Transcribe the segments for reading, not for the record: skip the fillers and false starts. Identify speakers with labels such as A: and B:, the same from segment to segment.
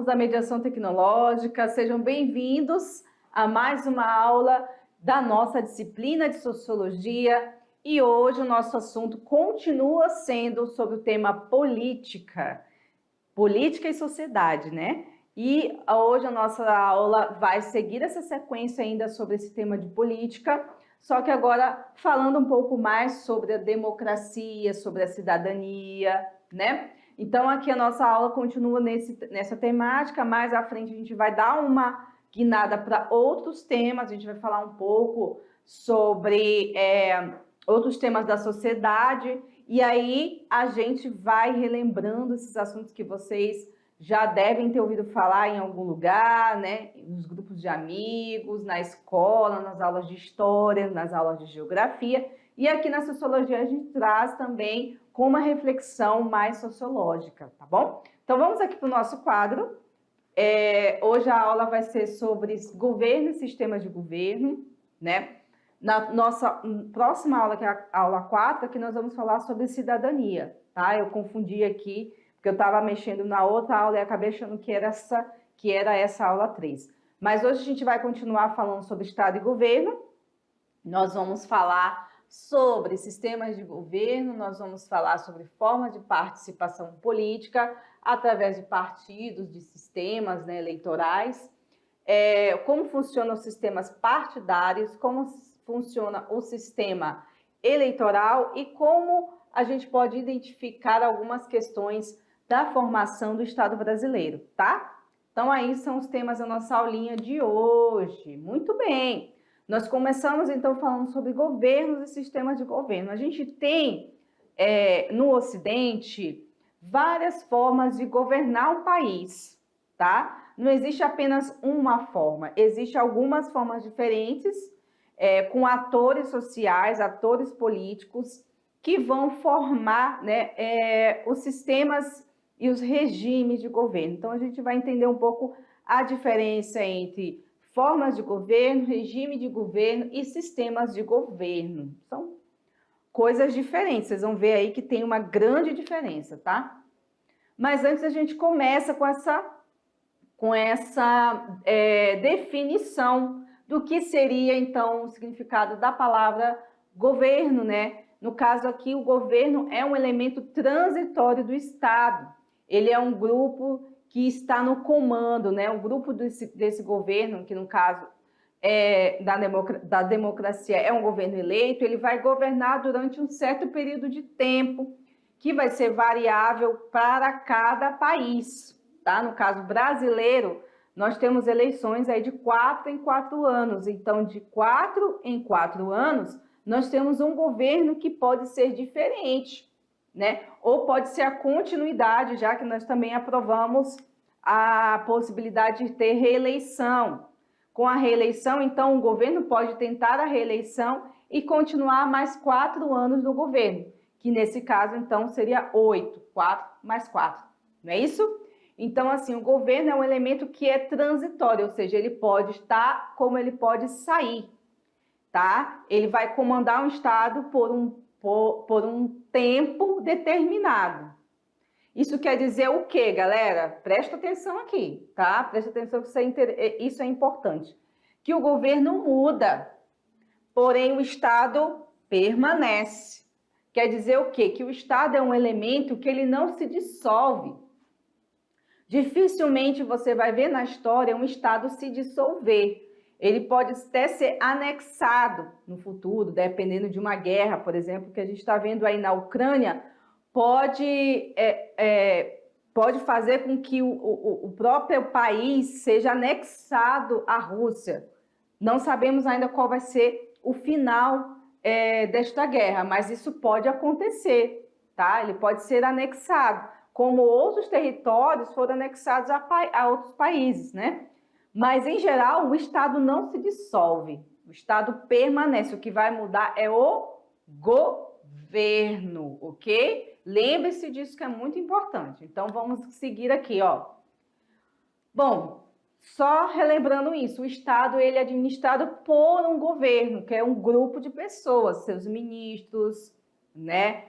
A: alunos da Mediação Tecnológica, sejam bem-vindos a mais uma aula da nossa disciplina de Sociologia e hoje o nosso assunto continua sendo sobre o tema política e sociedade, né? E hoje a nossa aula vai seguir essa sequência ainda sobre esse tema de política, só que agora falando um pouco mais sobre a democracia, sobre a cidadania, né? Então aqui a nossa aula continua nessa temática, mais à frente a gente vai dar uma guinada para outros temas, a gente vai falar um pouco sobre outros temas da sociedade, e aí a gente vai relembrando esses assuntos que vocês já devem ter ouvido falar em algum lugar, né? Nos grupos de amigos, na escola, nas aulas de história, nas aulas de geografia. E aqui na sociologia a gente traz também com uma reflexão mais sociológica, tá bom? Então vamos aqui para o nosso quadro. Hoje a aula vai ser sobre governo e sistemas de governo, né? Na nossa próxima aula, que é a aula 4, aqui nós vamos falar sobre cidadania, tá? Eu confundi aqui, porque eu estava mexendo na outra aula e acabei achando que era essa aula 3. Mas hoje a gente vai continuar falando sobre Estado e governo. Nós vamos falar sobre sistemas de governo, nós vamos falar sobre formas de participação política através de partidos, de sistemas, né, eleitorais, como funcionam os sistemas partidários, como funciona o sistema eleitoral e como a gente pode identificar algumas questões da formação do Estado brasileiro, tá? Então aí são os temas da nossa aulinha de hoje. Muito bem! Nós começamos, então, falando sobre governos e sistemas de governo. A gente tem, no Ocidente, várias formas de governar um país, tá? Não existe apenas uma forma, existem algumas formas diferentes, com atores sociais, atores políticos, que vão formar, né, os sistemas e os regimes de governo. Então, a gente vai entender um pouco a diferença entre formas de governo, regime de governo e sistemas de governo. São coisas diferentes, vocês vão ver aí que tem uma grande diferença, tá? Mas antes a gente começa com essa definição do que seria, então, o significado da palavra governo, né? No caso aqui, o governo é um elemento transitório do Estado. Ele é um grupo que está no comando, né? O grupo desse governo, que no caso da democracia é um governo eleito, ele vai governar durante um certo período de tempo, que vai ser variável para cada país, tá? No caso brasileiro, nós temos eleições aí de 4 em 4 anos, então de 4 em 4 anos, nós temos um governo que pode ser diferente, né? Ou pode ser a continuidade, já que nós também aprovamos a possibilidade de ter reeleição. Com a reeleição, então, o governo pode tentar a reeleição e continuar mais 4 anos no governo, que nesse caso, então, seria 8, 4 mais 4, não é isso? Então, assim, o governo é um elemento que é transitório, ou seja, ele pode estar como ele pode sair, tá? Ele vai comandar um estado por um tempo determinado. Isso quer dizer o quê, galera? Presta atenção aqui, tá? Presta atenção que isso é importante. Que o governo muda, porém o Estado permanece. Quer dizer o quê? Que o Estado é um elemento que ele não se dissolve. Dificilmente você vai ver na história um Estado se dissolver. Ele pode até ser anexado no futuro, dependendo de uma guerra, por exemplo, que a gente está vendo aí na Ucrânia, pode fazer com que o próprio país seja anexado à Rússia. Não sabemos ainda qual vai ser o final desta guerra, mas isso pode acontecer, tá? Ele pode ser anexado, como outros territórios foram anexados a outros países, né? Mas, em geral, o Estado não se dissolve, o Estado permanece. O que vai mudar é o governo, ok? Lembre-se disso que é muito importante. Então, vamos seguir aqui, ó. Bom, só relembrando isso, o Estado ele é administrado por um governo, que é um grupo de pessoas, seus ministros, né?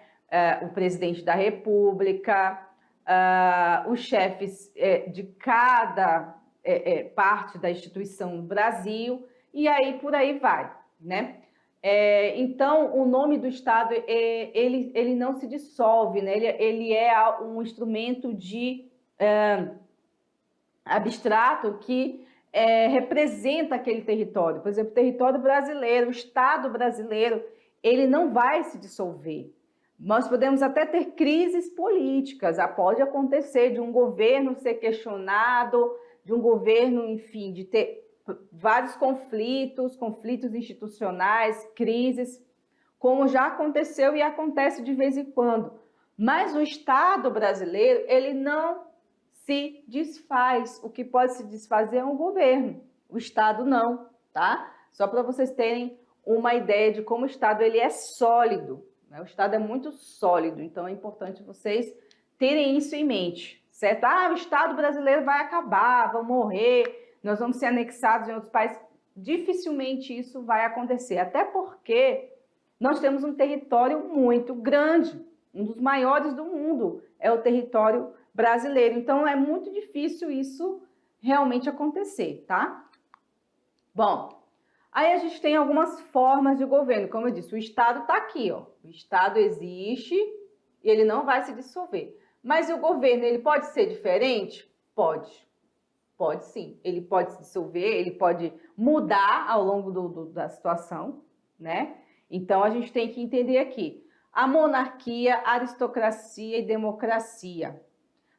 A: O presidente da República, os chefes de cada parte da instituição no Brasil, e aí por aí vai, né? Então, o nome do Estado, ele não se dissolve, né? Ele é um instrumento abstrato que representa aquele território. Por exemplo, o território brasileiro, o Estado brasileiro, ele não vai se dissolver. Nós podemos até ter crises políticas, pode acontecer de um governo ser questionado, de um governo, enfim, de ter vários conflitos institucionais, crises, como já aconteceu e acontece de vez em quando. Mas o Estado brasileiro, ele não se desfaz. O que pode se desfazer é um governo, o Estado não, tá? Só para vocês terem uma ideia de como o Estado ele é sólido, né? O Estado é muito sólido, então é importante vocês terem isso em mente, certo? O Estado brasileiro vai acabar, vai morrer, nós vamos ser anexados em outros países. Dificilmente isso vai acontecer, até porque nós temos um território muito grande, um dos maiores do mundo é o território brasileiro. Então, é muito difícil isso realmente acontecer, tá? Bom, aí a gente tem algumas formas de governo. Como eu disse, o Estado está aqui, ó. O Estado existe e ele não vai se dissolver. Mas o governo, ele pode ser diferente? Pode. Pode sim. Ele pode se dissolver, ele pode mudar ao longo da situação, né? Então, a gente tem que entender aqui. A monarquia, aristocracia e democracia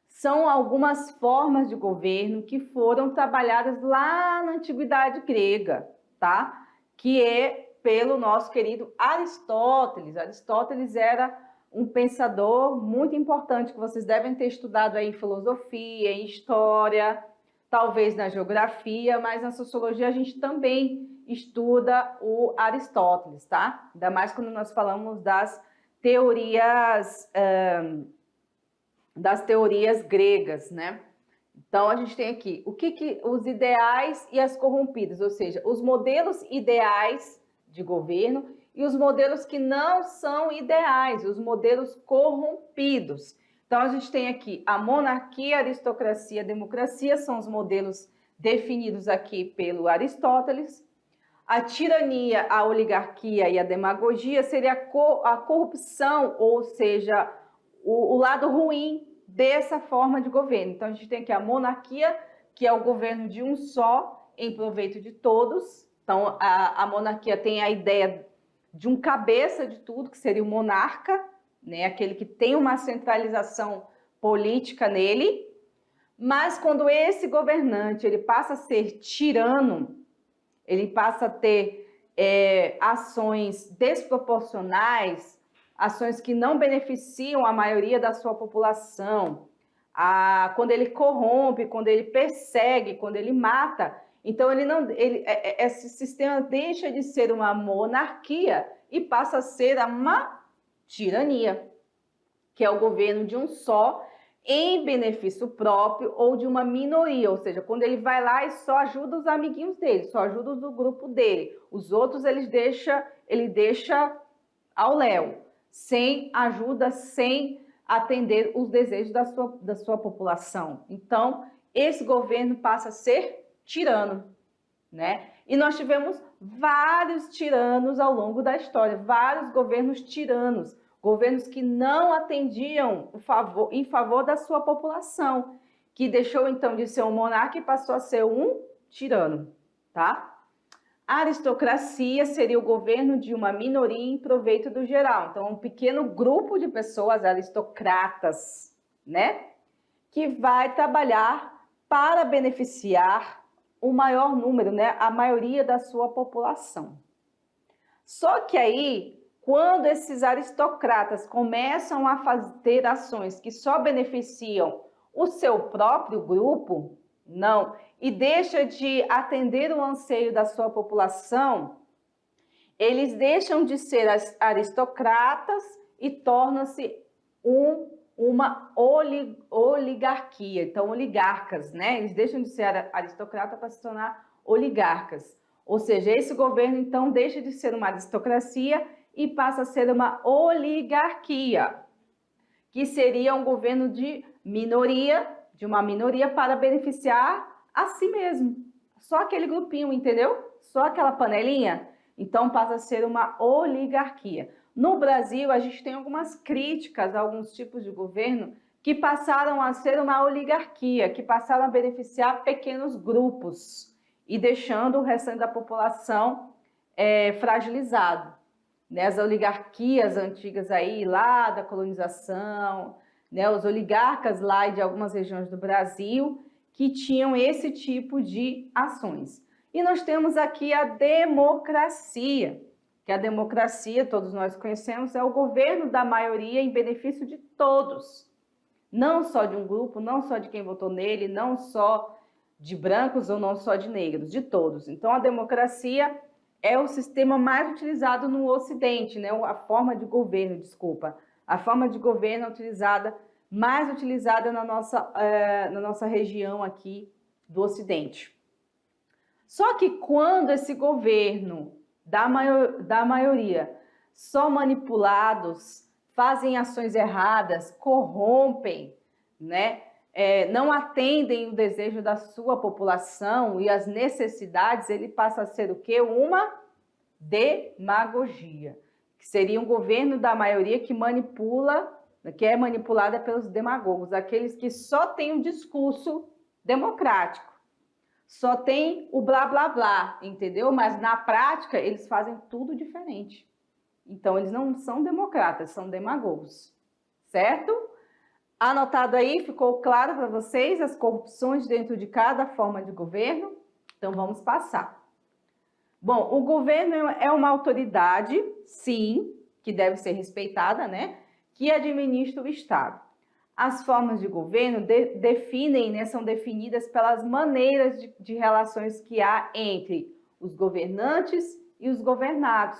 A: são algumas formas de governo que foram trabalhadas lá na antiguidade grega, tá? Que é pelo nosso querido Aristóteles. Aristóteles era um pensador muito importante que vocês devem ter estudado aí em filosofia, em história, talvez na geografia, mas na sociologia a gente também estuda o Aristóteles, tá? Ainda mais quando nós falamos das teorias gregas, né? Então, a gente tem aqui os ideais e as corrompidas, ou seja, os modelos ideais de governo e os modelos que não são ideais, os modelos corrompidos. Então, a gente tem aqui a monarquia, a aristocracia, a democracia, são os modelos definidos aqui pelo Aristóteles. A tirania, a oligarquia e a demagogia seria a corrupção, ou seja, o lado ruim dessa forma de governo. Então, a gente tem aqui a monarquia, que é o governo de um só, em proveito de todos. Então, a monarquia tem a ideia de um cabeça de tudo, que seria o monarca, né? Aquele que tem uma centralização política nele. Mas quando esse governante ele passa a ser tirano, ele passa a ter ações desproporcionais, ações que não beneficiam a maioria da sua população, quando ele corrompe, quando ele persegue, quando ele mata, então esse sistema deixa de ser uma monarquia e passa a ser uma tirania, que é o governo de um só, em benefício próprio ou de uma minoria, ou seja, quando ele vai lá e só ajuda os amiguinhos dele, só ajuda os do grupo dele, os outros ele deixa ao léu, sem ajuda, sem atender os desejos da sua população. Então, esse governo passa a ser tirano, né? E nós tivemos vários tiranos ao longo da história, vários governos tiranos, governos que não atendiam em favor da sua população, que deixou então de ser um monarca e passou a ser um tirano, tá? A aristocracia seria o governo de uma minoria em proveito do geral. Então, um pequeno grupo de pessoas aristocratas, né? Que vai trabalhar para beneficiar o maior número, né? A maioria da sua população. Só que aí, quando esses aristocratas começam a ter ações que só beneficiam o seu próprio grupo, não, e deixa de atender o anseio da sua população, eles deixam de ser aristocratas e tornam-se uma oligarquia. Então, oligarcas, né? Eles deixam de ser aristocratas para se tornar oligarcas. Ou seja, esse governo, então, deixa de ser uma aristocracia e passa a ser uma oligarquia, que seria um governo de minoria, de uma minoria para beneficiar a si mesmo. Só aquele grupinho, entendeu? Só aquela panelinha. Então passa a ser uma oligarquia. No Brasil, a gente tem algumas críticas a alguns tipos de governo que passaram a ser uma oligarquia, que passaram a beneficiar pequenos grupos e deixando o restante da população fragilizado. Né? As oligarquias antigas aí, lá da colonização, né? Os oligarcas lá de algumas regiões do Brasil que tinham esse tipo de ações. E nós temos aqui a democracia, que a democracia, todos nós conhecemos, é o governo da maioria em benefício de todos. Não só de um grupo, não só de quem votou nele, não só de brancos ou não só de negros, de todos. Então, a democracia é o sistema mais utilizado no Ocidente, né? A forma de governo, a forma de governo mais utilizada na nossa região aqui do Ocidente. Só que quando esse governo da maioria são manipulados, fazem ações erradas, corrompem, né? Não atendem o desejo da sua população e as necessidades, ele passa a ser o quê? Uma demagogia, que seria um governo da maioria que manipula, que é manipulada pelos demagogos, aqueles que só têm um discurso democrático, só tem o blá blá blá, entendeu? Mas na prática eles fazem tudo diferente. Então eles não são democratas, são demagogos, certo? Anotado aí, ficou claro para vocês as corrupções dentro de cada forma de governo? Então vamos passar. Bom, o governo é uma autoridade, sim, que deve ser respeitada, né? Que administra o Estado. As formas de governo definem, né, são definidas pelas maneiras de relações que há entre os governantes e os governados,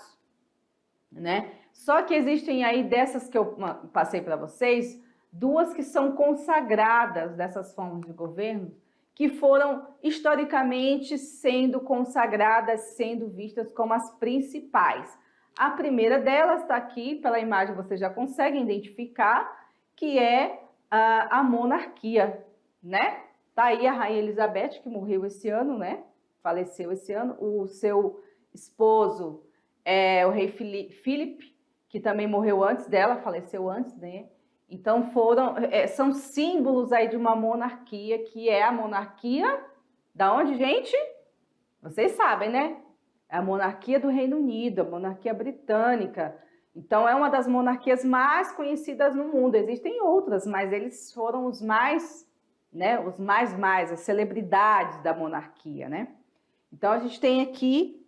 A: né? Só que existem aí, dessas que eu passei para vocês, duas que são consagradas dessas formas de governo, que foram historicamente sendo consagradas, sendo vistas como as principais. A primeira delas está aqui, pela imagem vocês já conseguem identificar, que é a monarquia, né? Tá aí a Rainha Elizabeth, que morreu esse ano, né? Faleceu esse ano. O seu esposo, o rei Filipe, que também morreu antes dela, faleceu antes, né? Então são símbolos aí de uma monarquia, que é a monarquia da onde, gente? Vocês sabem, né? É a monarquia do Reino Unido, a monarquia britânica. Então, é uma das monarquias mais conhecidas no mundo. Existem outras, mas eles foram os mais, né? Os mais, as celebridades da monarquia, né? Então, a gente tem aqui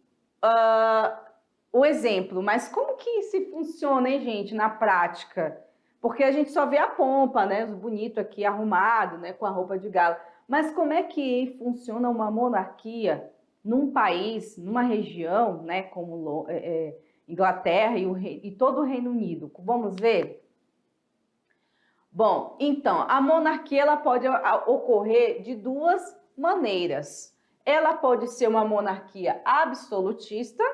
A: o exemplo. Mas como que isso funciona, hein, gente, na prática? Porque a gente só vê a pompa, né? Os bonitos aqui arrumados, né? Com a roupa de gala. Mas como é que funciona uma monarquia num país, numa região, né? Como Inglaterra e todo o Reino Unido? Vamos ver? Bom, então, a monarquia ela pode ocorrer de duas maneiras. Ela pode ser uma monarquia absolutista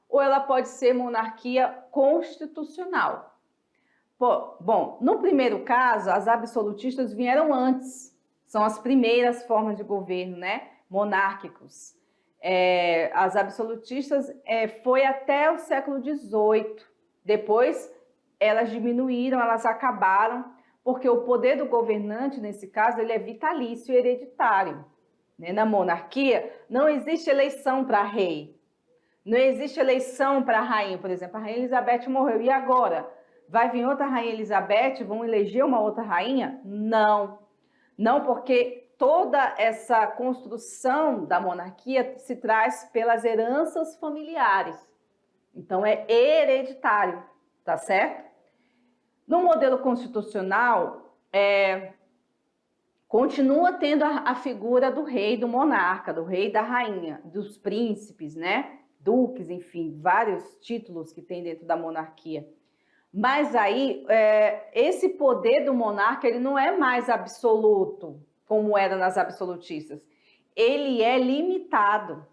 A: ou ela pode ser monarquia constitucional. Bom, no primeiro caso, as absolutistas vieram antes. São as primeiras formas de governo, né? Monárquicos. As absolutistas foi até o século XVIII. Depois, elas diminuíram, elas acabaram, porque o poder do governante, nesse caso, ele é vitalício e hereditário. Né? Na monarquia, não existe eleição para rei. Não existe eleição para rainha. Por exemplo, a Rainha Elizabeth morreu. E agora? Vai vir outra Rainha Elizabeth? Vão eleger uma outra rainha? Não. Não, porque toda essa construção da monarquia se traz pelas heranças familiares. Então, é hereditário, tá certo? No modelo constitucional, continua tendo a figura do rei, do monarca, do rei e da rainha, dos príncipes, né? Duques, enfim, vários títulos que tem dentro da monarquia. Mas aí, esse poder do monarca, ele não é mais absoluto, como era nas absolutistas. Ele é limitado.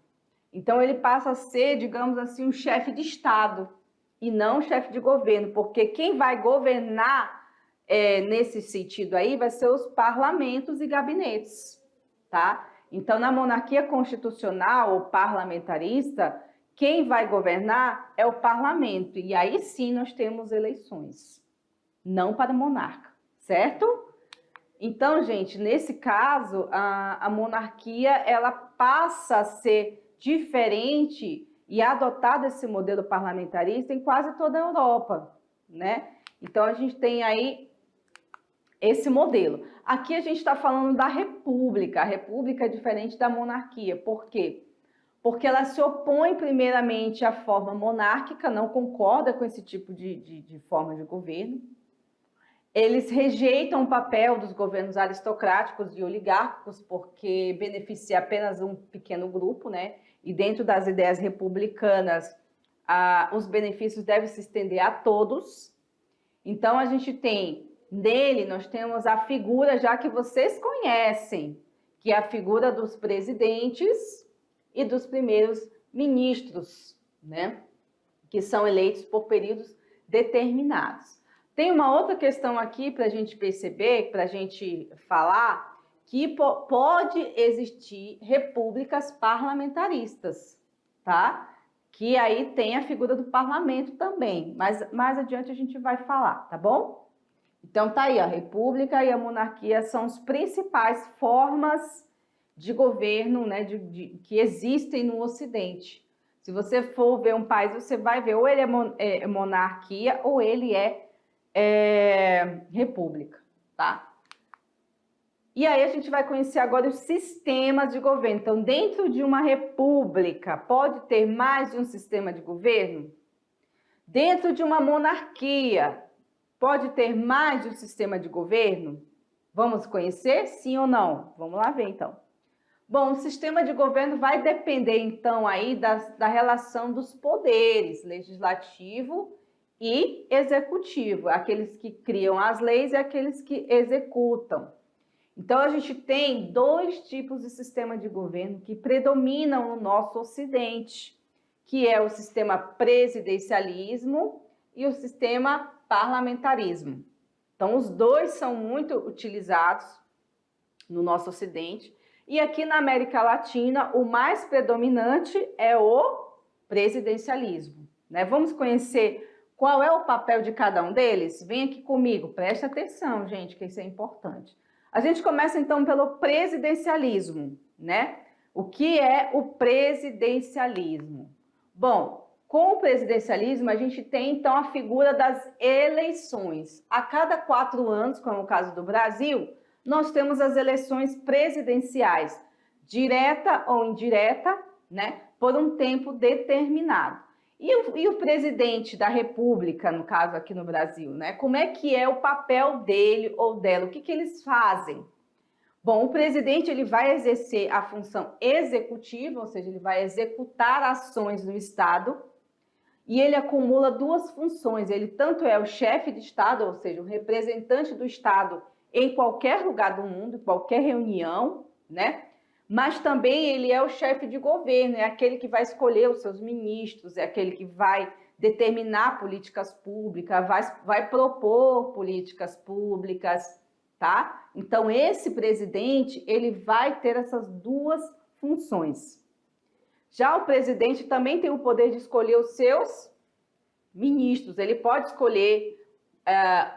A: Então, ele passa a ser, digamos assim, um chefe de Estado e não um chefe de governo, porque quem vai governar nesse sentido aí, vai ser os parlamentos e gabinetes, tá? Então, na monarquia constitucional ou parlamentarista, quem vai governar é o parlamento, e aí sim nós temos eleições, não para o monarca, certo? Então, gente, nesse caso, a monarquia, ela passa a ser diferente e adotar esse modelo parlamentarista em quase toda a Europa, né? Então, a gente tem aí esse modelo. Aqui a gente está falando da república. A república é diferente da monarquia. Por quê? Porque ela se opõe primeiramente à forma monárquica, não concorda com esse tipo de forma de governo. Eles rejeitam o papel dos governos aristocráticos e oligárquicos, porque beneficia apenas um pequeno grupo, né? E dentro das ideias republicanas, os benefícios devem se estender a todos. Então, a gente tem, nele, nós temos a figura já que vocês conhecem, que é a figura dos presidentes e dos primeiros ministros, né? Que são eleitos por períodos determinados. Tem uma outra questão aqui para a gente perceber, para a gente falar, que pode existir repúblicas parlamentaristas, tá? Que aí tem a figura do parlamento também, mas mais adiante a gente vai falar, tá bom? Então tá aí, a república e a monarquia são as principais formas de governo, né, que existem no Ocidente. Se você for ver um país, você vai ver ou ele é monarquia ou ele é república, tá? E aí a gente vai conhecer agora os sistemas de governo. Então, dentro de uma república, pode ter mais de um sistema de governo? Dentro de uma monarquia, pode ter mais de um sistema de governo? Vamos conhecer, sim ou não? Vamos lá ver, então. Bom, o sistema de governo vai depender, então, aí da relação dos poderes, legislativo e executivo, aqueles que criam as leis e aqueles que executam. Então, a gente tem dois tipos de sistema de governo que predominam no nosso Ocidente, que é o sistema presidencialismo e o sistema parlamentarismo. Então, os dois são muito utilizados no nosso Ocidente. E aqui na América Latina, o mais predominante é o presidencialismo, né? Vamos conhecer qual é o papel de cada um deles? Vem aqui comigo, preste atenção, gente, que isso é importante. A gente começa então pelo presidencialismo, né? O que é o presidencialismo? Bom, com o presidencialismo a gente tem então a figura das eleições. A cada 4 anos, como é o caso do Brasil, nós temos as eleições presidenciais, direta ou indireta, né? Por um tempo determinado. E o presidente da República, no caso aqui no Brasil, né? Como é que é o papel dele ou dela? O que eles fazem? Bom, o presidente ele vai exercer a função executiva, ou seja, ele vai executar ações no Estado, e ele acumula 2 funções. Ele tanto é o chefe de Estado, ou seja, o representante do Estado em qualquer lugar do mundo, em qualquer reunião, né? Mas também ele é o chefe de governo, é aquele que vai escolher os seus ministros, é aquele que vai determinar políticas públicas, vai propor políticas públicas, tá? Então, esse presidente, ele vai ter essas 2 funções. Já o presidente também tem o poder de escolher os seus ministros, ele pode escolher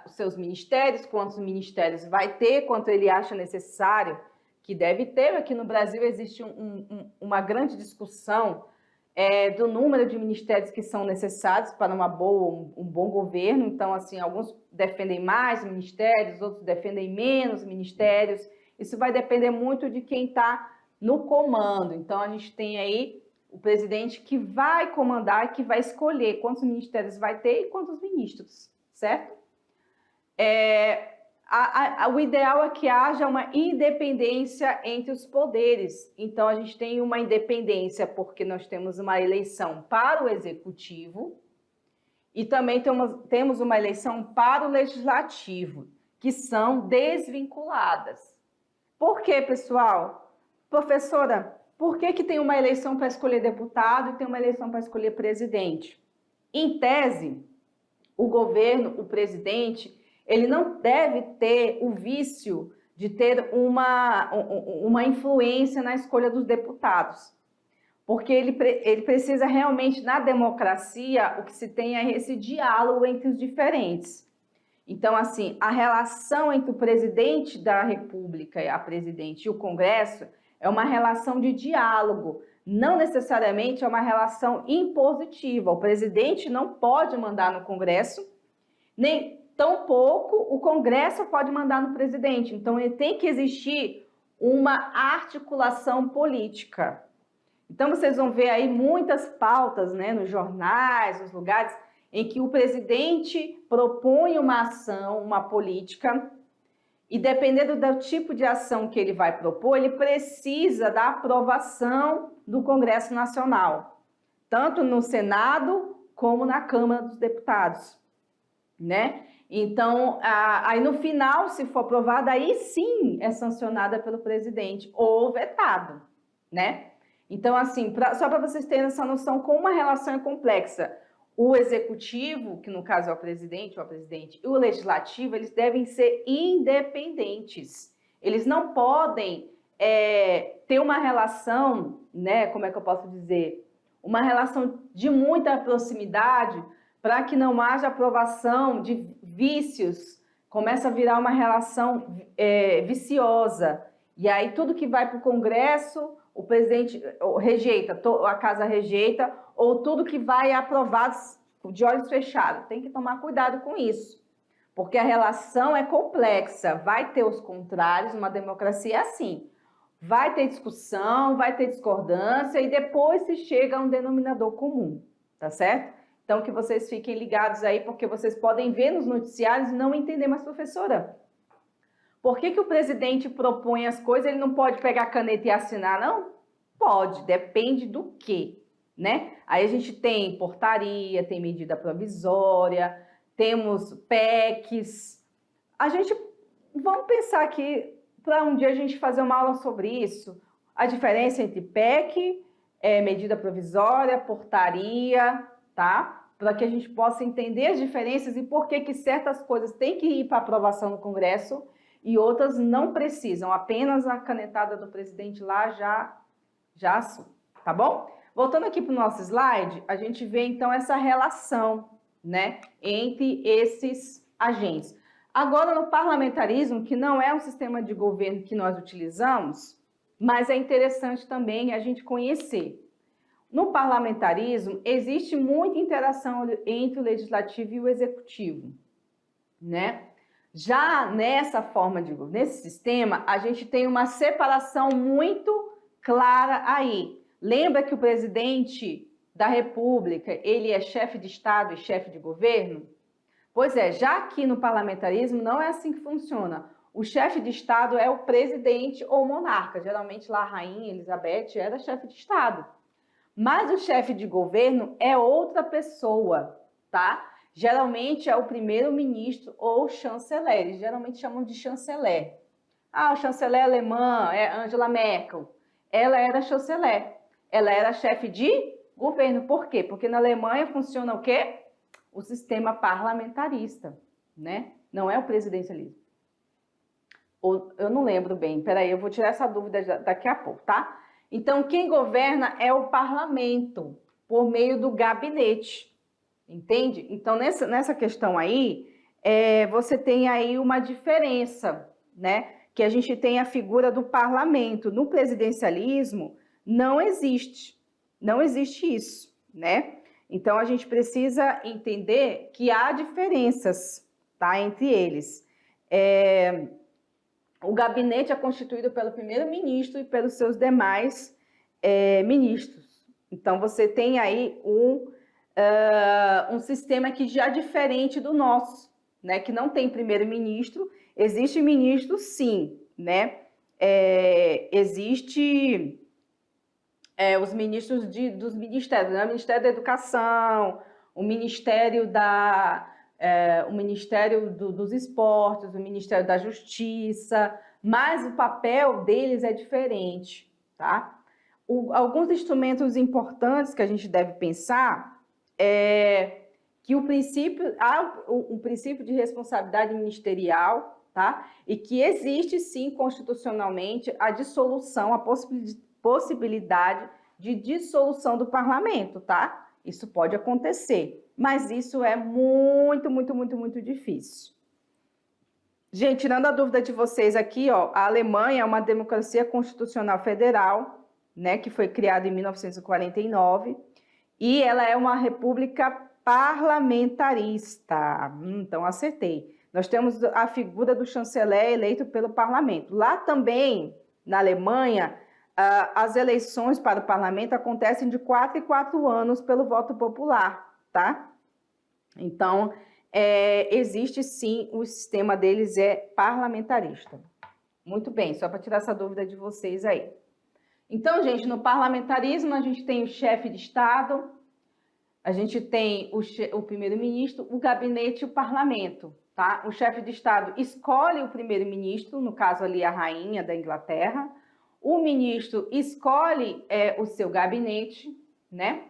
A: os seus ministérios, quantos ministérios vai ter, quanto ele acha necessário, que deve ter. Aqui no Brasil existe uma grande discussão do número de ministérios que são necessários para um bom governo. Então, assim, alguns defendem mais ministérios, outros defendem menos ministérios. Isso vai depender muito de quem está no comando. Então, a gente tem aí o presidente que vai comandar, que vai escolher quantos ministérios vai ter e quantos ministros, certo? O ideal é que haja uma independência entre os poderes. Então, a gente tem uma independência porque nós temos uma eleição para o executivo e também temos uma eleição para o legislativo, que são desvinculadas. Por quê, pessoal? Professora, por que tem uma eleição para escolher deputado e tem uma eleição para escolher presidente? Em tese, o governo, o presidente, ele não deve ter o vício de ter uma influência na escolha dos deputados. Porque ele precisa realmente, na democracia, o que se tem é esse diálogo entre os diferentes. Então, assim, a relação entre o presidente da República, a presidente e o Congresso é uma relação de diálogo, não necessariamente é uma relação impositiva. O presidente não pode mandar no Congresso, nem tampouco o Congresso pode mandar no presidente. Então, ele tem que existir uma articulação política. Então, vocês vão ver aí muitas pautas, né, nos jornais, nos lugares, em que o presidente propõe uma ação, uma política, e dependendo do tipo de ação que ele vai propor, ele precisa da aprovação do Congresso Nacional, tanto no Senado como na Câmara dos Deputados, né? Então, aí no final, se for aprovada, aí sim é sancionada pelo presidente ou vetado, né? Então, assim, só para vocês terem essa noção como uma relação é complexa, o executivo, que no caso é o presidente ou a presidente, e o legislativo, eles devem ser independentes. Eles não podem ter uma relação, né, como é que eu posso dizer, uma relação de muita proximidade para que não haja aprovação de vícios, começa a virar uma relação viciosa. E aí tudo que vai para o Congresso, o presidente rejeita, a casa rejeita, ou tudo que vai aprovado de olhos fechados. Tem que tomar cuidado com isso, porque a relação é complexa, vai ter os contrários, uma democracia é assim. Vai ter discussão, vai ter discordância e depois se chega a um denominador comum, tá certo? Então que vocês fiquem ligados aí, porque vocês podem ver nos noticiários e não entender, mas professora, por que o presidente propõe as coisas, ele não pode pegar a caneta e assinar, não? Pode, depende do quê, né? Aí a gente tem portaria, tem medida provisória, temos PECs. Vamos pensar aqui, para um dia a gente fazer uma aula sobre isso, a diferença entre PEC, medida provisória, portaria, tá? Para que a gente possa entender as diferenças e por que certas coisas têm que ir para aprovação no Congresso e outras não precisam, apenas a canetada do presidente lá já assume, tá bom? Voltando aqui para o nosso slide, a gente vê então essa relação, né, entre esses agentes. Agora, no parlamentarismo, que não é um sistema de governo que nós utilizamos, mas é interessante também a gente conhecer. No parlamentarismo, existe muita interação entre o legislativo e o executivo, né? Já nessa forma nesse sistema, a gente tem uma separação muito clara aí. Lembra que o presidente da República, ele é chefe de Estado e chefe de governo? Pois é, já aqui no parlamentarismo não é assim que funciona. O chefe de Estado é o presidente ou monarca. Geralmente lá a rainha Elizabeth era chefe de Estado. Mas o chefe de governo é outra pessoa, tá? Geralmente é o primeiro-ministro ou chanceler. Eles geralmente chamam de chanceler. Ah, o chanceler alemã é Angela Merkel. Ela era chanceler. Ela era chefe de governo. Por quê? Porque na Alemanha funciona o quê? O sistema parlamentarista, né? Não é o presidencialismo. Eu não lembro bem. Peraí, eu vou tirar essa dúvida daqui a pouco, tá? Então, quem governa é o parlamento, por meio do gabinete. Entende? Então, nessa questão aí, você tem aí uma diferença, né? Que a gente tem a figura do parlamento. No presidencialismo, não existe isso, né? Então, a gente precisa entender que há diferenças, tá, entre eles. O gabinete é constituído pelo primeiro-ministro e pelos seus demais ministros. Então, você tem aí um sistema que já é diferente do nosso, né? Que não tem primeiro-ministro, existe ministro sim, né? Existe os ministros dos ministérios, né? O Ministério da Educação, o Ministério dos Esportes, o Ministério da Justiça, mas o papel deles é diferente, tá? Alguns instrumentos importantes que a gente deve pensar que há um princípio de responsabilidade ministerial, tá? E que existe sim constitucionalmente a dissolução, a possibilidade de dissolução do parlamento, tá? Isso pode acontecer, mas isso é muito, muito, muito, muito difícil. Gente, tirando a dúvida de vocês aqui, ó, a Alemanha é uma democracia constitucional federal, né, que foi criada em 1949, e ela é uma república parlamentarista. Então, acertei. Nós temos a figura do chanceler eleito pelo parlamento. Lá também, na Alemanha, as eleições para o parlamento acontecem de 4 em 4 anos pelo voto popular, tá? Então, existe sim, o sistema deles é parlamentarista. Muito bem, só para tirar essa dúvida de vocês aí. Então, gente, no parlamentarismo a gente tem o chefe de Estado, a gente tem o primeiro-ministro, o gabinete e o parlamento, tá? O chefe de Estado escolhe o primeiro-ministro, no caso ali a rainha da Inglaterra, o ministro escolhe o seu gabinete, né?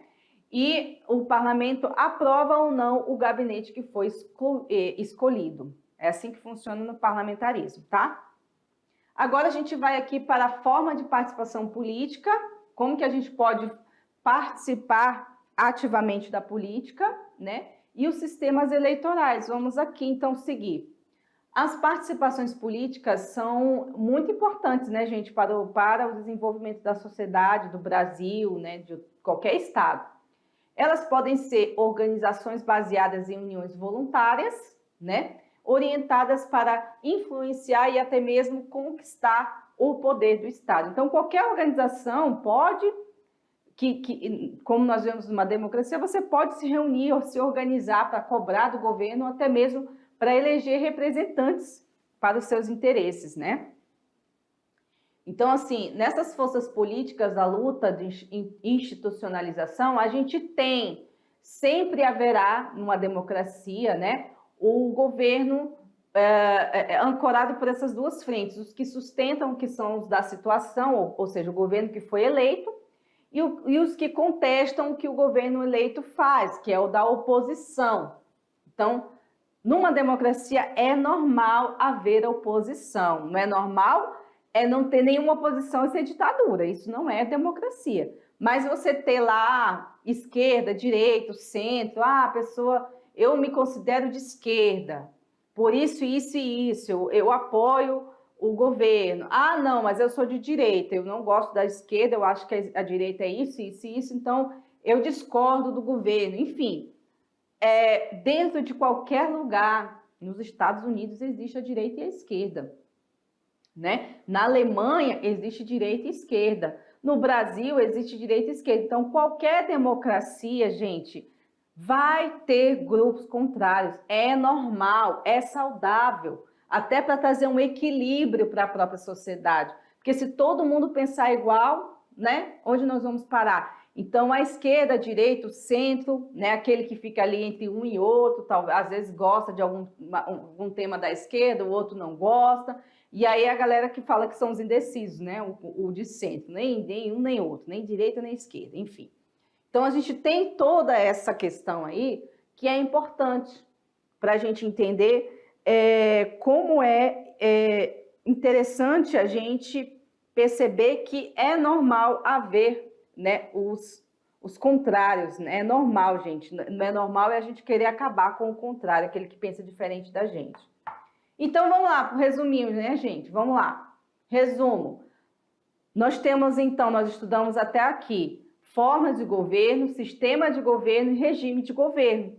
A: E o parlamento aprova ou não o gabinete que foi escolhido. É assim que funciona no parlamentarismo, tá? Agora a gente vai aqui para a forma de participação política, como que a gente pode participar ativamente da política, né? E os sistemas eleitorais. Vamos aqui então seguir. As participações políticas são muito importantes, né, gente, para o desenvolvimento da sociedade, do Brasil, né, de qualquer estado. Elas podem ser organizações baseadas em uniões voluntárias, né, orientadas para influenciar e até mesmo conquistar o poder do Estado. Então, qualquer organização pode, como nós vemos numa democracia, você pode se reunir ou se organizar para cobrar do governo, ou até mesmo para eleger representantes para os seus interesses, né? Então, assim, nessas forças políticas da luta de institucionalização, a gente sempre haverá, numa democracia, né, o governo ancorado por essas duas frentes, os que sustentam, que são os da situação, ou seja, o governo que foi eleito, e os que contestam o que o governo eleito faz, que é o da oposição. Então, numa democracia é normal haver oposição, não é normal não ter nenhuma oposição e ser ditadura, isso não é democracia. Mas você ter lá esquerda, direita, centro, eu me considero de esquerda, por isso, isso e isso, eu apoio o governo. Ah, não, mas eu sou de direita, eu não gosto da esquerda, eu acho que a direita é isso, isso e isso, então eu discordo do governo. Enfim, dentro de qualquer lugar, nos Estados Unidos existe a direita e a esquerda, né? Na Alemanha existe direita e esquerda, no Brasil existe direita e esquerda. Então, qualquer democracia, gente, vai ter grupos contrários, é normal, é saudável, até para trazer um equilíbrio para a própria sociedade. Porque se todo mundo pensar igual, né, onde nós vamos parar? Então, a esquerda, a direita, o centro, né, aquele que fica ali entre um e outro, talvez, às vezes gosta de algum tema da esquerda, o outro não gosta. E aí a galera que fala que são os indecisos, né, o de centro, nem um nem outro, nem direita nem esquerda, enfim. Então, a gente tem toda essa questão aí que é importante para a gente entender como é interessante a gente perceber que é normal haver, né, os contrários, né? É normal, gente. Não é normal a gente querer acabar com o contrário, aquele que pensa diferente da gente. Então, vamos lá, resuminho, né, gente? Vamos lá. Resumo. Nós estudamos até aqui formas de governo, sistema de governo e regime de governo.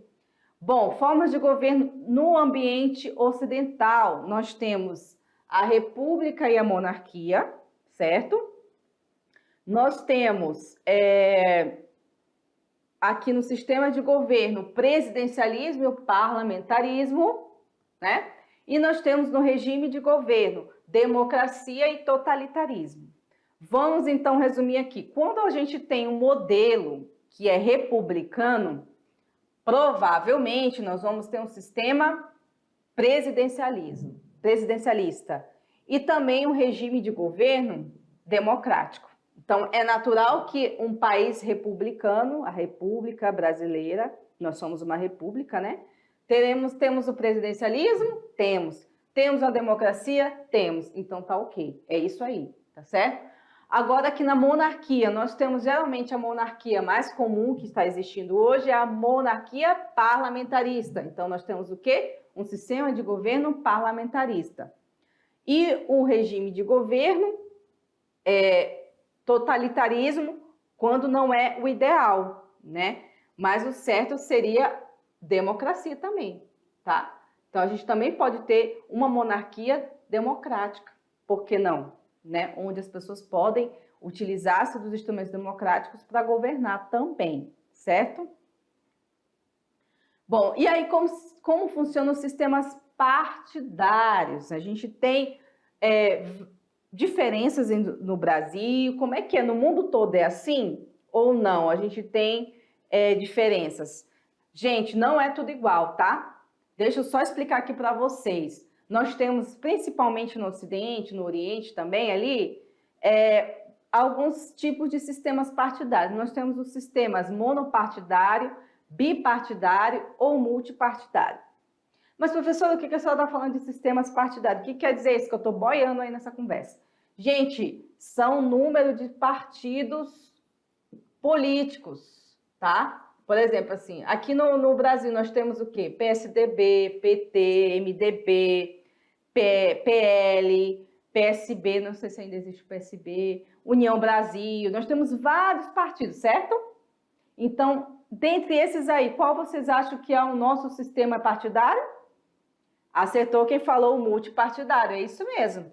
A: Bom, formas de governo no ambiente ocidental, nós temos a república e a monarquia, certo? Nós temos aqui no sistema de governo presidencialismo e o parlamentarismo, né? E nós temos no regime de governo democracia e totalitarismo. Vamos então resumir aqui. Quando a gente tem um modelo que é republicano, provavelmente nós vamos ter um sistema presidencialista e também um regime de governo democrático. Então, é natural que um país republicano, a República Brasileira, nós somos uma república, né? Temos o presidencialismo? Temos. Temos a democracia? Temos. Então tá ok. É isso aí, tá certo? Agora aqui na monarquia, nós temos geralmente a monarquia mais comum que está existindo hoje, é a monarquia parlamentarista. Então nós temos o quê? Um sistema de governo parlamentarista. E o regime de governo é totalitarismo, quando não é o ideal, né? Mas o certo seria democracia também, tá? Então a gente também pode ter uma monarquia democrática, por que não? Né? Onde as pessoas podem utilizar-se dos instrumentos democráticos para governar também, certo? Bom, e aí como funcionam os sistemas partidários? A gente tem diferenças no Brasil, como é que é? No mundo todo é assim ou não? A gente tem diferenças. Gente, não é tudo igual, tá? Deixa eu só explicar aqui para vocês. Nós temos, principalmente no Ocidente, no Oriente também ali, alguns tipos de sistemas partidários. Nós temos os sistemas monopartidário, bipartidário ou multipartidário. Mas, professora, o que a senhora está falando de sistemas partidários? O que quer dizer isso que eu estou boiando aí nessa conversa? Gente, são número de partidos políticos, tá? Por exemplo, assim, aqui no Brasil nós temos o quê? PSDB, PT, MDB, PL, PSB, não sei se ainda existe o PSB, União Brasil, nós temos vários partidos, certo? Então, dentre esses aí, qual vocês acham que é o nosso sistema partidário? Acertou quem falou o multipartidário, é isso mesmo.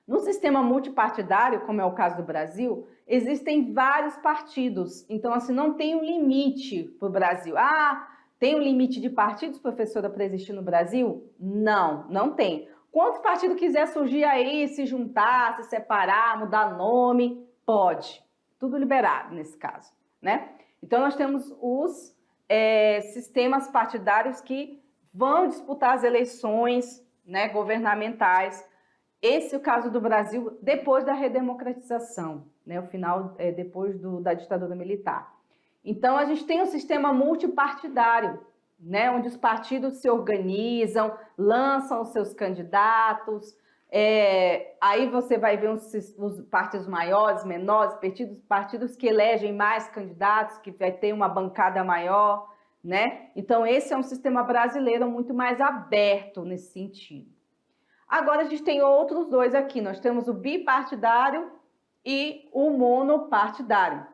A: No sistema multipartidário, como é o caso do Brasil, existem vários partidos. Então, assim, não tem um limite para o Brasil. Ah, tem um limite de partidos, professora, para existir no Brasil? Não, não tem. Quantos partidos quiser surgir aí, se juntar, se separar, mudar nome, pode. Tudo liberado nesse caso, né? Então, nós temos os sistemas partidários que vão disputar as eleições, né, governamentais. Esse é o caso do Brasil depois da redemocratização, né, o final depois da ditadura militar. Então, a gente tem um sistema multipartidário, né, onde os partidos se organizam, lançam os seus candidatos, aí você vai ver os partidos maiores, menores, partidos que elegem mais candidatos, que vai ter uma bancada maior, né? Então, esse é um sistema brasileiro muito mais aberto nesse sentido. Agora, a gente tem outros dois aqui. Nós temos o bipartidário e o monopartidário.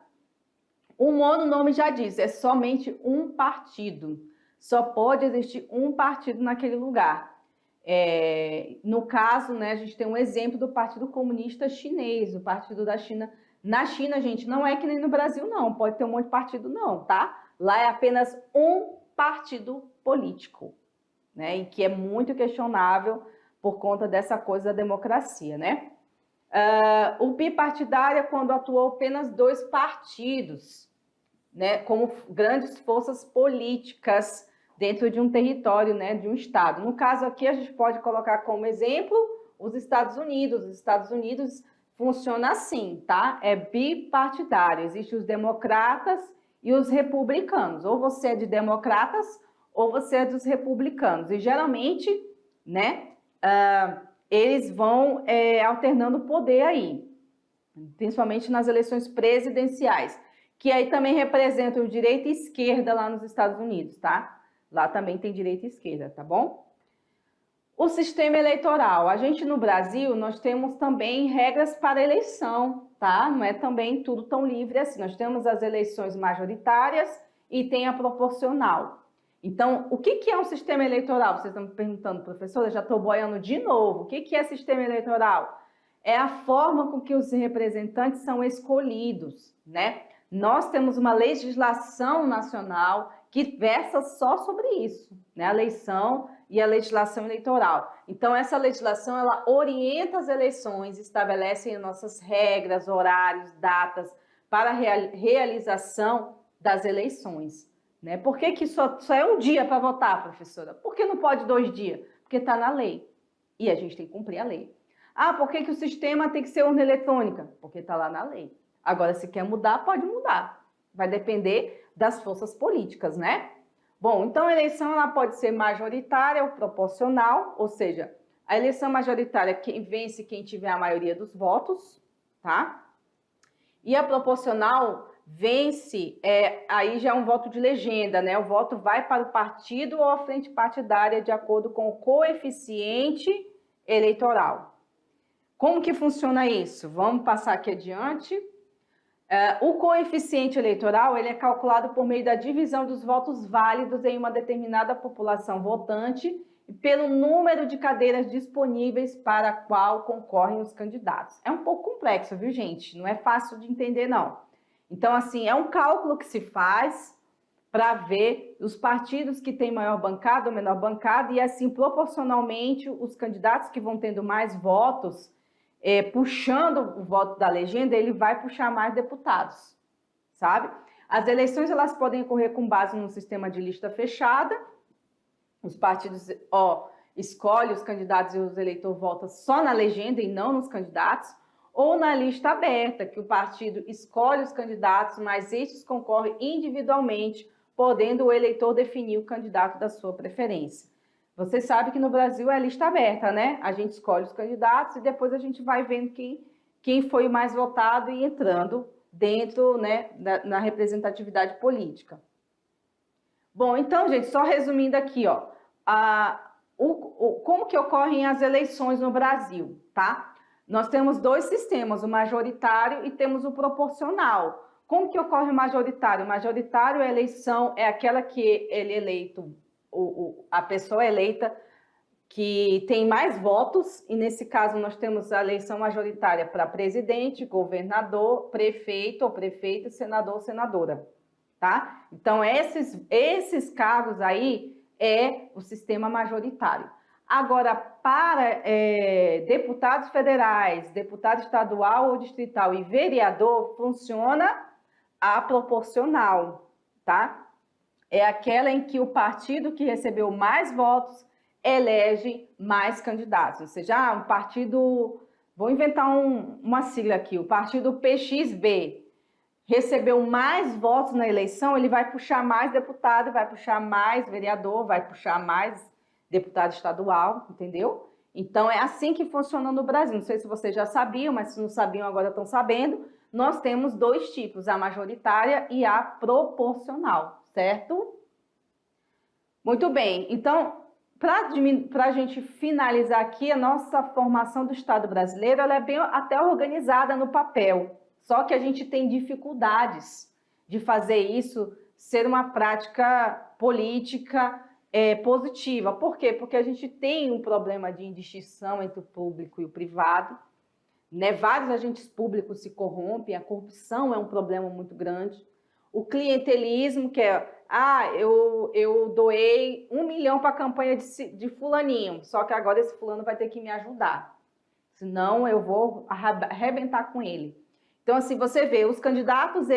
A: O mono, o nome já diz, é somente um partido. Só pode existir um partido naquele lugar. No caso, né, a gente tem um exemplo do Partido Comunista Chinês, o Partido da China. Na China, gente, não é que nem no Brasil, não. Pode ter um monte de partido, não, tá? Lá é apenas um partido político, né? E que é muito questionável por conta dessa coisa da democracia, né? O bipartidário é quando atuou apenas dois partidos, né? Como grandes forças políticas dentro de um território, né? De um estado. No caso aqui, a gente pode colocar como exemplo os Estados Unidos. Os Estados Unidos funciona assim, tá? É bipartidário. Existem os democratas e os republicanos. Ou você é de democratas ou você é dos republicanos. E geralmente, né, eles vão alternando o poder aí, principalmente nas eleições presidenciais, que aí também representam direita e esquerda lá nos Estados Unidos, tá? Lá também tem direita e esquerda, tá bom? O sistema eleitoral. A gente no Brasil, nós temos também regras para eleição, tá? Não é também tudo tão livre assim. Nós temos as eleições majoritárias e tem a proporcional. Então, o que é um sistema eleitoral? Vocês estão me perguntando, professora, já estou boiando de novo. O que é sistema eleitoral? É a forma com que os representantes são escolhidos, né? Nós temos uma legislação nacional que versa só sobre isso, né? A eleição e a legislação eleitoral. Então, essa legislação, ela orienta as eleições, estabelece nossas regras, horários, datas para a realização das eleições, né? Por que só é um dia para votar, professora? Por que não pode 2 dias? Porque está na lei e a gente tem que cumprir a lei. Ah, por que o sistema tem que ser urna eletrônica? Porque está lá na lei. Agora, se quer mudar, pode mudar. Vai depender das forças políticas, né? Bom, então a eleição ela pode ser majoritária ou proporcional, ou seja, a eleição majoritária quem vence quem tiver a maioria dos votos, tá? E a proporcional vence, aí já é um voto de legenda, né? O voto vai para o partido ou a frente partidária de acordo com o coeficiente eleitoral. Como que funciona isso? Vamos passar aqui adiante. O coeficiente eleitoral ele é calculado por meio da divisão dos votos válidos em uma determinada população votante e pelo número de cadeiras disponíveis para a qual concorrem os candidatos. É um pouco complexo, viu, gente? Não é fácil de entender, não. Então, assim, é um cálculo que se faz para ver os partidos que têm maior bancada ou menor bancada e, assim, proporcionalmente, os candidatos que vão tendo mais votos, puxando o voto da legenda, ele vai puxar mais deputados, sabe? As eleições, elas podem ocorrer com base no sistema de lista fechada. Os partidos, escolhem os candidatos e os eleitores votam só na legenda e não nos candidatos, ou na lista aberta, que o partido escolhe os candidatos, mas estes concorrem individualmente, podendo o eleitor definir o candidato da sua preferência. Você sabe que no Brasil é lista aberta, né? A gente escolhe os candidatos e depois a gente vai vendo quem foi mais votado e entrando dentro, né, na representatividade política. Bom, então, gente, só resumindo aqui, como que ocorrem as eleições no Brasil, tá? Nós temos dois sistemas, o majoritário e temos o proporcional. Como que ocorre o majoritário? O majoritário, a eleição é aquela que ele é eleito, a pessoa eleita que tem mais votos, e nesse caso nós temos a eleição majoritária para presidente, governador, prefeito ou prefeita, senador ou senadora, tá? Então, esses cargos aí é o sistema majoritário. Agora, para deputados federais, deputado estadual ou distrital e vereador, funciona a proporcional, tá? É aquela em que o partido que recebeu mais votos elege mais candidatos. Ou seja, um partido, vou inventar uma sigla aqui, o partido PXB recebeu mais votos na eleição, ele vai puxar mais deputado, vai puxar mais vereador, vai puxar mais deputado estadual, entendeu? Então, é assim que funciona no Brasil. Não sei se vocês já sabiam, mas se não sabiam, agora estão sabendo. Nós temos dois tipos, a majoritária e a proporcional, certo? Muito bem. Então, para a gente finalizar aqui, a nossa formação do Estado brasileiro ela é bem até organizada no papel, só que a gente tem dificuldades de fazer isso ser uma prática política positiva. Por quê? Porque a gente tem um problema de indistinção entre o público e o privado, né? Vários agentes públicos se corrompem, a corrupção é um problema muito grande. O clientelismo, que é, eu doei 1 milhão para a campanha de fulaninho, só que agora esse fulano vai ter que me ajudar, senão eu vou arrebentar com ele. Então, assim, você vê, os candidatos,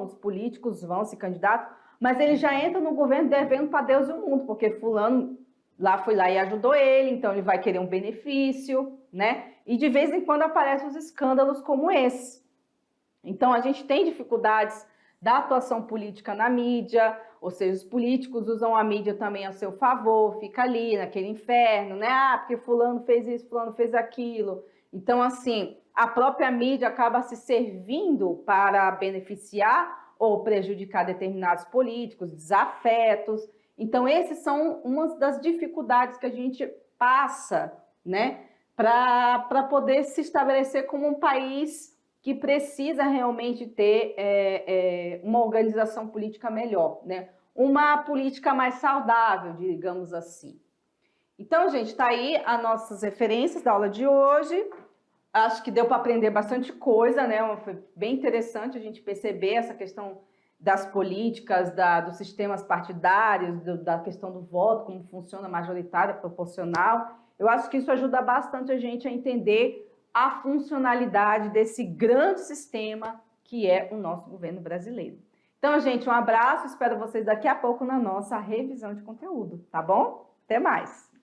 A: os políticos vão se candidatar, mas eles já entram no governo devendo para Deus e o mundo, porque fulano foi lá e ajudou ele, então ele vai querer um benefício, né? E de vez em quando aparecem os escândalos como esse. Então, a gente tem dificuldades da atuação política na mídia, ou seja, os políticos usam a mídia também a seu favor, fica ali naquele inferno, né? Porque fulano fez isso, fulano fez aquilo. Então, assim, a própria mídia acaba se servindo para beneficiar ou prejudicar determinados políticos, desafetos. Então, esses são umas das dificuldades que a gente passa, né, para poder se estabelecer como um país que precisa realmente ter uma organização política melhor, né? Uma política mais saudável, digamos assim. Então, gente, está aí as nossas referências da aula de hoje. Acho que deu para aprender bastante coisa, né? Foi bem interessante a gente perceber essa questão das políticas, dos sistemas partidários, da questão do voto, como funciona majoritário, proporcional. Eu acho que isso ajuda bastante a gente a entender a funcionalidade desse grande sistema que é o nosso governo brasileiro. Então, gente, um abraço, espero vocês daqui a pouco na nossa revisão de conteúdo, tá bom? Até mais!